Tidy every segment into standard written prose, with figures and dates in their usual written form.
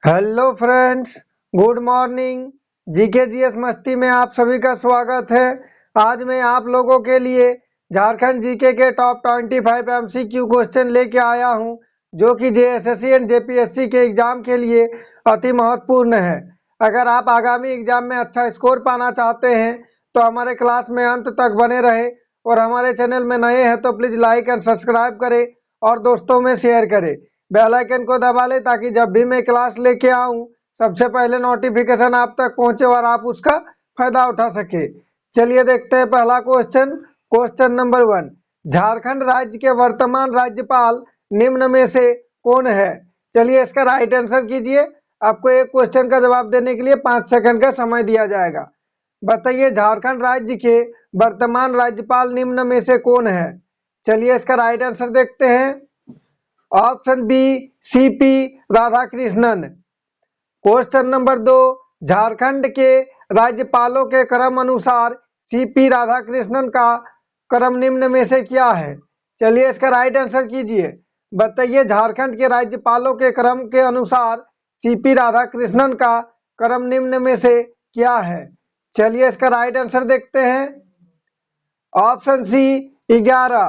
Hello friends, good morning. GK GS मस्ती में आप सभी का स्वागत है। आज मैं आप लोगों के लिए झारखंड जीके के टॉप 25 एमसीक्यू क्वेश्चन लेके आया हूं, जो कि जेएसएससी एंड जेपीएससी के एग्जाम के लिए अति महत्वपूर्ण है। अगर आप आगामी एग्जाम में अच्छा स्कोर पाना चाहते हैं तो हमारे क्लास में अंत तक बने रहे, और हमारे चैनल में नए हैं तो प्लीज़ लाइक एंड सब्सक्राइब करें और दोस्तों में शेयर करें। बेल आइकन को दबा ले ताकि जब भी मैं क्लास लेके आऊं सबसे पहले नोटिफिकेशन आप तक पहुंचे और आप उसका फायदा उठा सके। चलिए देखते हैं पहला क्वेश्चन। क्वेश्चन नंबर 1, झारखंड राज्य के वर्तमान राज्यपाल निम्न में से कौन है? चलिए इसका राइट आंसर कीजिए। आपको एक क्वेश्चन का जवाब देने के लिए 5 सेकंड का समय दिया जाएगा। बताइए झारखंड राज्य के वर्तमान राज्यपाल निम्न में से कौन है? चलिए इसका राइट आंसर देखते हैं। Option B, CP Radhakrishnan. Question number 2, Jharkhand के राज्यपालों के क्रम अनुसार सीपी राधाकृष्णन का क्रम निम्न में से क्या है? चलिए इसका राइट आंसर कीजिए। बताइए झारखंड के राज्यपालों के क्रम के अनुसार सीपी राधाकृष्णन का क्रम निम्न में से क्या है? चलिए इसका राइट आंसर देखते हैं। ऑप्शन सी, 11।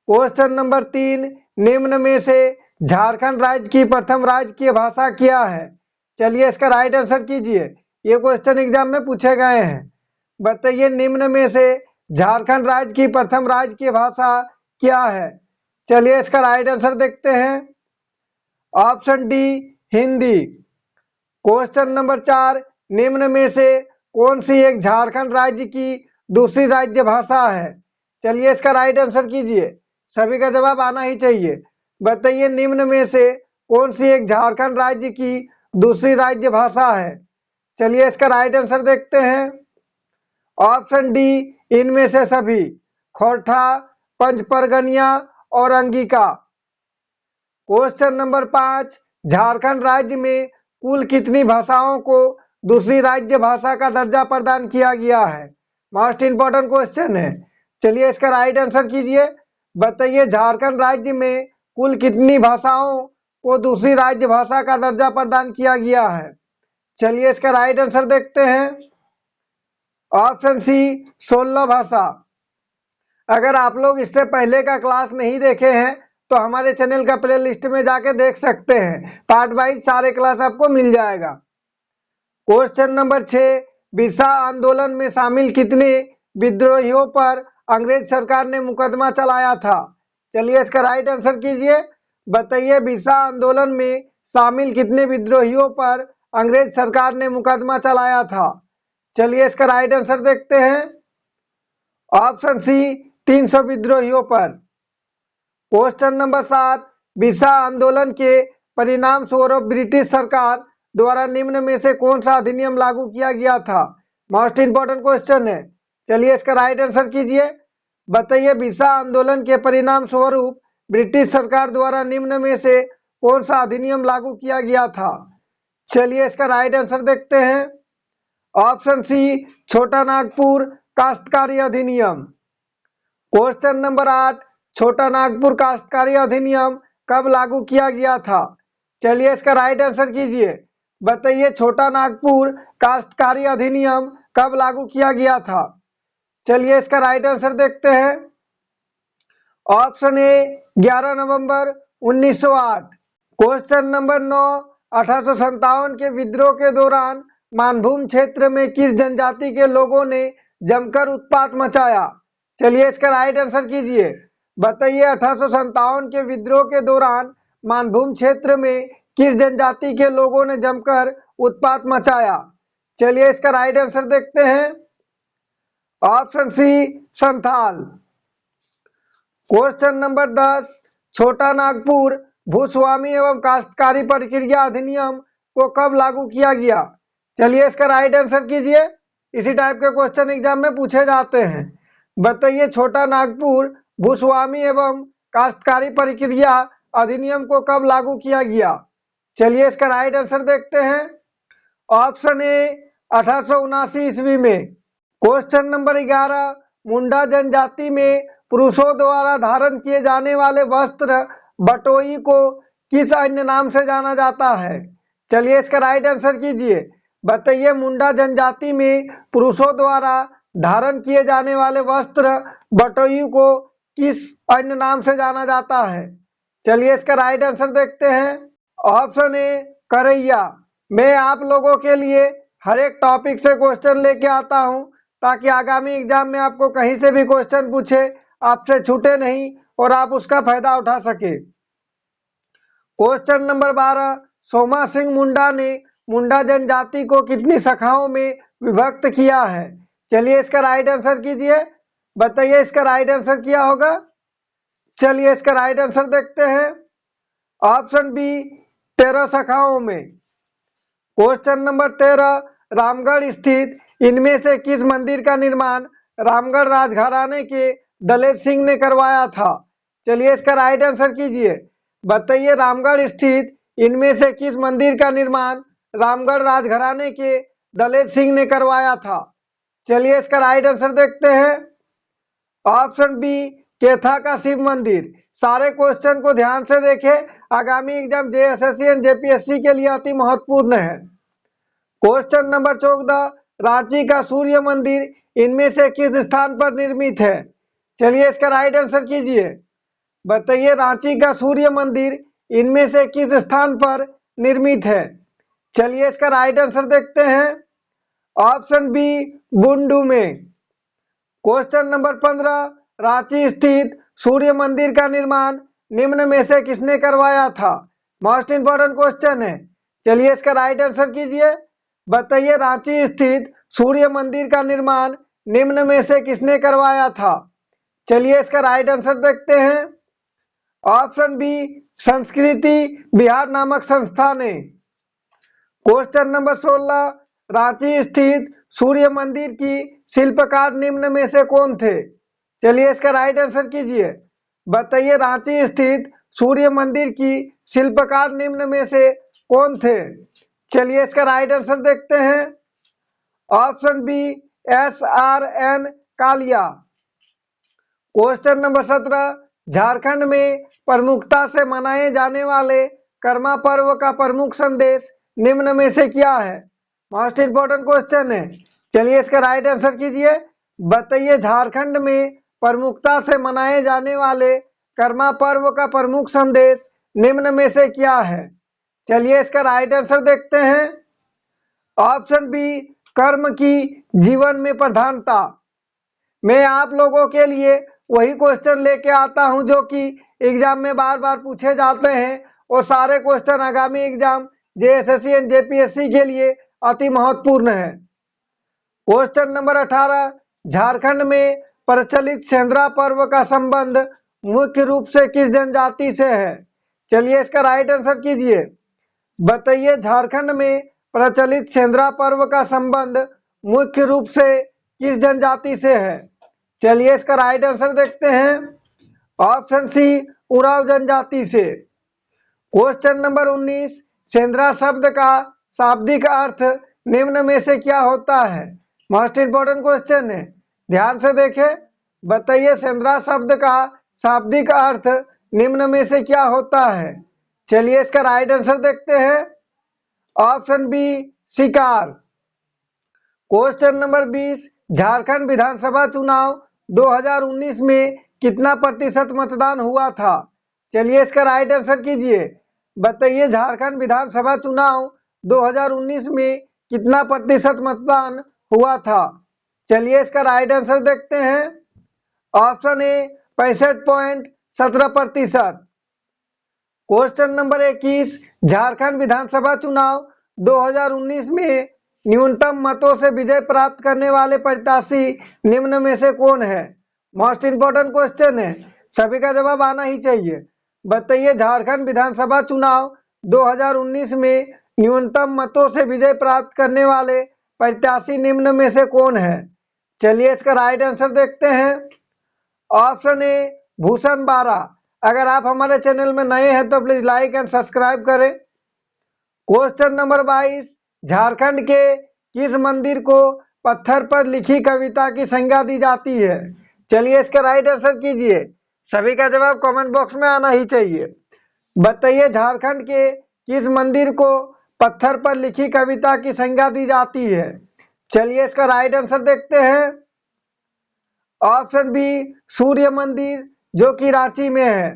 क्वेश्चन नंबर 3, निम्न में से झारखंड राज्य की प्रथम राजकीय भाषा क्या है? चलिए इसका राइट आंसर कीजिए। ये क्वेश्चन एग्जाम में पूछे गए हैं। बताइए निम्न में से झारखंड राज्य की प्रथम राजकीय भाषा क्या है? चलिए इसका राइट आंसर देखते हैं। Option D, Hindi. Question number 4, निम्न में से कौन सी एक झारखंड राज्य की दूसरी राज्य भाषा है? चलिए इसका राइट आंसर कीजिए। सभी का जवाब आना ही चाहिए। बताइए निम्न में से कौन सी एक झारखंड राज्य की दूसरी राज्य भाषा है? चलिए इसका राइट आंसर देखते हैं। ऑप्शन डी, इनमें से सभी। खोरठा, पंचपरगनिया और अंगिका। क्वेश्चन नंबर 5, झारखंड राज्य में कुल कितनी भाषाओं को दूसरी राज्य भाषा का दर्जा प्रदान किया गया है? मोस्ट इंपॉर्टेंट क्वेश्चन है। चलिए इसका राइट आंसर कीजिए। बताइए झारखंड राज्य में कुल कितनी भाषाओं को दूसरी राज्य भाषा का दर्जा प्रदान किया गया है? चलिए इसका राइट आंसर देखते हैं। ऑप्शन सी, 16 भाषा। अगर आप लोग इससे पहले का क्लास नहीं देखे हैं तो हमारे चैनल का प्ले लिस्ट में जाके देख सकते हैं। पार्ट वाइज सारे क्लास आपको मिल जाएगा। क्वेश्चन नंबर 6, बिरसा आंदोलन में शामिल कितने विद्रोहियों पर अंग्रेज सरकार ने मुकदमा चलाया था? चलिए इसका राइट आंसर कीजिए। बताइए बिरसा आंदोलन में शामिल कितने विद्रोहियों पर अंग्रेज सरकार ने मुकदमा चलाया था? चलिए इसका राइट आंसर देखते हैं। ऑप्शन सी, 300 विद्रोहियों पर। क्वेश्चन नंबर 7, बिरसा आंदोलन के परिणाम स्वरूप ब्रिटिश सरकार द्वारा निम्न में से कौन सा अधिनियम लागू किया गया था? मोस्ट इंपॉर्टेंट क्वेश्चन है। चलिए इसका राइट आंसर कीजिए। बताइए बिरसा आंदोलन के परिणाम स्वरूप ब्रिटिश सरकार द्वारा निम्न में से कौन सा अधिनियम लागू किया गया था? चलिए इसका राइट आंसर देखते हैं। ऑप्शन सी, छोटा नागपुर काश्तकारी अधिनियम। क्वेश्चन नंबर 8, छोटा नागपुर काश्तकारी अधिनियम कब लागू किया गया था? चलिए इसका राइट आंसर कीजिए। बताइए छोटा नागपुर काश्तकारी अधिनियम कब लागू किया गया था? चलिए इसका राइट आंसर देखते हैं। ऑप्शन ए, 11 नवंबर 1908। क्वेश्चन नंबर 9, 1857 के विद्रोह के दौरान मानभूम क्षेत्र में किस जनजाति के लोगों ने जमकर उत्पात मचाया? चलिए इसका राइट आंसर कीजिए। बताइए 1857 के विद्रोह के दौरान मानभूम क्षेत्र में किस जनजाति के लोगों ने जमकर उत्पात मचाया? चलिए इसका राइट आंसर देखते हैं। Option C, Santhal. Question number 10, Chota Nagpur भूस्वामी एवं काश्तकारी प्रक्रिया अधिनियम को कब लागू किया गया? चलिए इसका राइट आंसर कीजिए। इसी टाइप के क्वेश्चन एग्जाम में पूछे जाते हैं। बताइए छोटा नागपुर भूस्वामी एवं काश्तकारी प्रक्रिया अधिनियम को कब लागू किया गया? चलिए इसका राइट आंसर देखते हैं। ऑप्शन ए, 1879 ईस्वी में। क्वेश्चन नंबर 11, मुंडा जनजाति में पुरुषों द्वारा धारण किए जाने वाले वस्त्र बटोई को किस अन्य नाम से जाना जाता है? चलिए इसका राइट आंसर कीजिए। बताइए मुंडा जनजाति में पुरुषों द्वारा धारण किए जाने वाले वस्त्र बटोई को किस अन्य नाम से जाना जाता है। चलिए इसका राइट आंसर देखते हैं। ऑप्शन ए करैया। मैं आप लोगों के लिए हर एक टॉपिक से क्वेश्चन लेके आता हूं ताकि आगामी एग्जाम में आपको कहीं से भी क्वेश्चन पूछे आपसे छूटे नहीं और आप उसका फायदा उठा सके। क्वेश्चन नंबर 12, सोमा सिंह मुंडा ने मुंडा जनजाति को कितनी शाखाओं में विभक्त किया है। चलिए इसका राइट आंसर कीजिए। बताइए इसका राइट आंसर क्या होगा। चलिए इसका राइट आंसर देखते हैं। ऑप्शन बी 13 शाखाओं में। क्वेश्चन नंबर 13, रामगढ़ स्थित इनमें से किस मंदिर का निर्माण रामगढ़ राजघराने के दलेर सिंह ने करवाया था। चलिए इसका राइट आंसर कीजिए। बताइए रामगढ़ स्थित इनमें से किस मंदिर का निर्माण रामगढ़ राजघराने के दलेर सिंह ने करवाया था। चलिए इसका राइट आंसर देखते हैं। ऑप्शन बी केथा का शिव मंदिर। सारे क्वेश्चन को ध्यान से देखें, आगामी एग्जाम जेएसएससी एंड जेपीएससी के लिए अति महत्वपूर्ण है। क्वेश्चन नंबर 14, रांची का सूर्य मंदिर इनमें से किस स्थान पर निर्मित है। चलिए इसका राइट आंसर कीजिए। बताइए रांची का सूर्य मंदिर इनमें से किस स्थान पर निर्मित है। चलिए इसका राइट आंसर देखते हैं। ऑप्शन बी बुंडू में। क्वेश्चन नंबर 15, रांची स्थित सूर्य मंदिर का निर्माण निम्न में से किसने करवाया था। मोस्ट इंपोर्टेंट क्वेश्चन है। चलिए इसका राइट आंसर कीजिए। बताइए रांची स्थित सूर्य मंदिर का निर्माण निम्न में से किसने करवाया था। चलिए इसका राइट आंसर देखते हैं। ऑप्शन बी संस्कृति बिहार नामक संस्था ने। क्वेश्चन नंबर 16, रांची स्थित सूर्य मंदिर की शिल्पकार निम्न में से कौन थे। चलिए इसका राइट आंसर कीजिए। बताइए रांची स्थित सूर्य मंदिर की शिल्पकार निम्न में से कौन थे। चलिए इसका राइट आंसर देखते हैं। Option B SRN Kalia. Question number 17, Jharkhand में प्रमुखता से मनाए जाने वाले कर्मा पर्व का प्रमुख संदेश निम्न में से क्या है। मोस्ट इंपोर्टेंट क्वेश्चन है। चलिए इसका राइट आंसर कीजिए। बताइए झारखंड में प्रमुखता से मनाए जाने वाले कर्मा पर्व का प्रमुख संदेश निम्न में से क्या है। चलिए इसका राइट आंसर देखते हैं। ऑप्शन बी कर्म की जीवन में प्रधानता। मैं आप लोगों के लिए वही क्वेश्चन लेके आता हूं जो कि एग्जाम में बार बार पूछे जाते हैं और सारे क्वेश्चन आगामी एग्जाम जेएसएससी एंड जेपीएससी के लिए अति महत्वपूर्ण है। क्वेश्चन नंबर 18, झारखंड में प्रचलित सेंद्रा पर्व का संबंध मुख्य रूप से किस जनजाति से है। चलिए इसका राइट आंसर कीजिए। बताइए झारखंड में प्रचलित सेंद्रा पर्व का संबंध मुख्य रूप से किस जनजाति से है। चलिए इसका राइट आंसर देखते हैं। ऑप्शन सी उरांव जनजाति से। क्वेश्चन नंबर 19, सेंद्रा शब्द का शाब्दिक अर्थ निम्न में से क्या होता है। मोस्ट इंपोर्टेंट क्वेश्चन है, ध्यान से देखें। बताइए सेंद्रा शब्द का शाब्दिक अर्थ निम्न में से क्या होता है। चलिए इसका राइट आंसर देखते हैं। ऑप्शन बी शिकार। क्वेश्चन नंबर 20, झारखंड विधानसभा चुनाव 2019 में कितना प्रतिशत मतदान हुआ था। चलिए इसका राइट आंसर कीजिए। बताइए झारखंड विधानसभा चुनाव 2019 में कितना प्रतिशत मतदान हुआ था। चलिए इसका राइट आंसर देखते हैं। Option A 65.17%। Question number 21, Jharkhand विधानसभा चुनाव 2019 में न्यूनतम मतों से विजय प्राप्त करने वाले प्रत्याशी निम्न में से कौन है। मोस्ट इंपोर्टेंट क्वेश्चन है, सभी का जवाब आना ही चाहिए। बताइए झारखंड विधानसभा चुनाव 2019 में न्यूनतम मतों से विजय प्राप्त करने वाले प्रत्याशी निम्न में से कौन है। चलिए इसका राइट आंसर देखते हैं। ऑप्शन ए भूषण बारा। अगर आप हमारे चैनल में नए हैं तो प्लीज लाइक एंड सब्सक्राइब करें। क्वेश्चन नंबर 22, झारखंड के किस मंदिर को पत्थर पर लिखी कविता की संज्ञा दी जाती है। चलिए इसका राइट आंसर कीजिए। सभी का जवाब कमेंट बॉक्स में आना ही चाहिए। बताइए झारखंड के किस मंदिर को पत्थर पर लिखी कविता की संज्ञा दी जाती है? चलिए इसका राइट आंसर देखते हैं। ऑप्शन बी सूर्य मंदिर, जो कि रांची में है।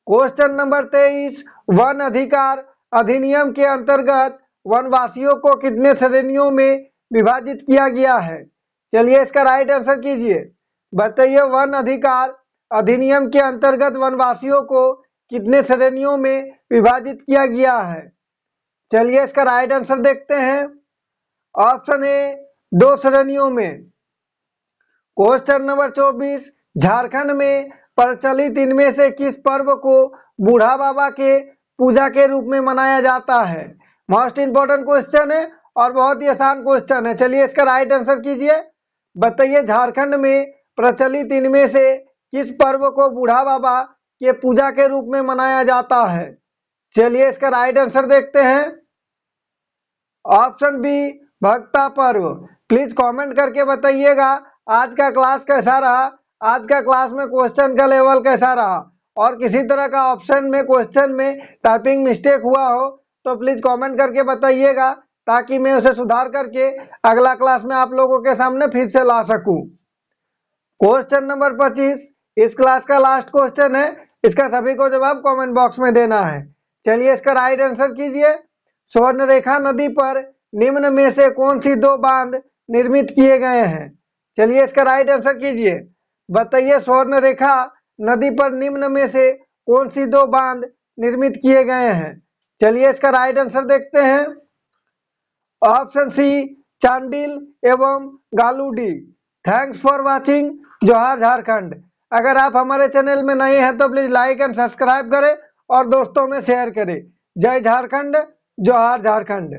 क्वेश्चन नंबर 23, वन अधिकार अधिनियम के अंतर्गत वनवासियों को कितने श्रेणियों में विभाजित किया गया है? चलिए इसका राइट आंसर कीजिए। बताइए वन अधिकार अधिनियम के अंतर्गत वनवासियों को कितने श्रेणियों में विभाजित किया गया है? चलिए इसका राइट आंसर देखते हैं। ऑप्शन ए 2 श्रेणियों में। क्वेश्चन नंबर 24, झारखंड में प्रचलित इनमें से किस पर्व को बूढ़ा बाबा के पूजा के रूप में मनाया जाता है? मोस्ट इंपोर्टेंट क्वेश्चन है और बहुत ही आसान क्वेश्चन है। चलिए इसका राइट आंसर कीजिए। बताइए झारखंड में प्रचलित इनमें से किस पर्व को बूढ़ा बाबा के पूजा के रूप में मनाया जाता है? चलिए इसका राइट आंसर देखते हैं। ऑप्शन बी भक्ता पर्व। प्लीज कमेंट करके बताइएगा आज का क्लास कैसा रहा, आज का क्लास में क्वेश्चन का लेवल कैसा रहा, और किसी तरह का ऑप्शन में क्वेश्चन में टाइपिंग मिस्टेक हुआ हो तो प्लीज कमेंट करके बताइएगा, ताकि मैं उसे सुधार करके अगला क्लास में आप लोगों के सामने फिर से ला सकूं। क्वेश्चन नंबर 25 इस क्लास का लास्ट क्वेश्चन है। इसका सभी को जवाब कमेंट बॉक्स में देना है। चलिए इसका राइट आंसर कीजिए। स्वर्णरेखा नदी पर निम्न में से कौन सी 2 बांध निर्मित किए गए हैं? चलिए इसका राइट आंसर कीजिए। बताइए स्वर्णरेखा नदी पर निम्न में से कौन सी 2 बांध निर्मित किए गए हैं? चलिए इसका राइट आंसर देखते हैं। ऑप्शन सी चांडिल एवं गालूडी। Thanks for watching. जोहार झारखंड। अगर आप हमारे चैनल में नए हैं तो प्लीज लाइक एंड सब्सक्राइब करें और दोस्तों में शेयर करें। जय झारखंड, जोहार झारखंड।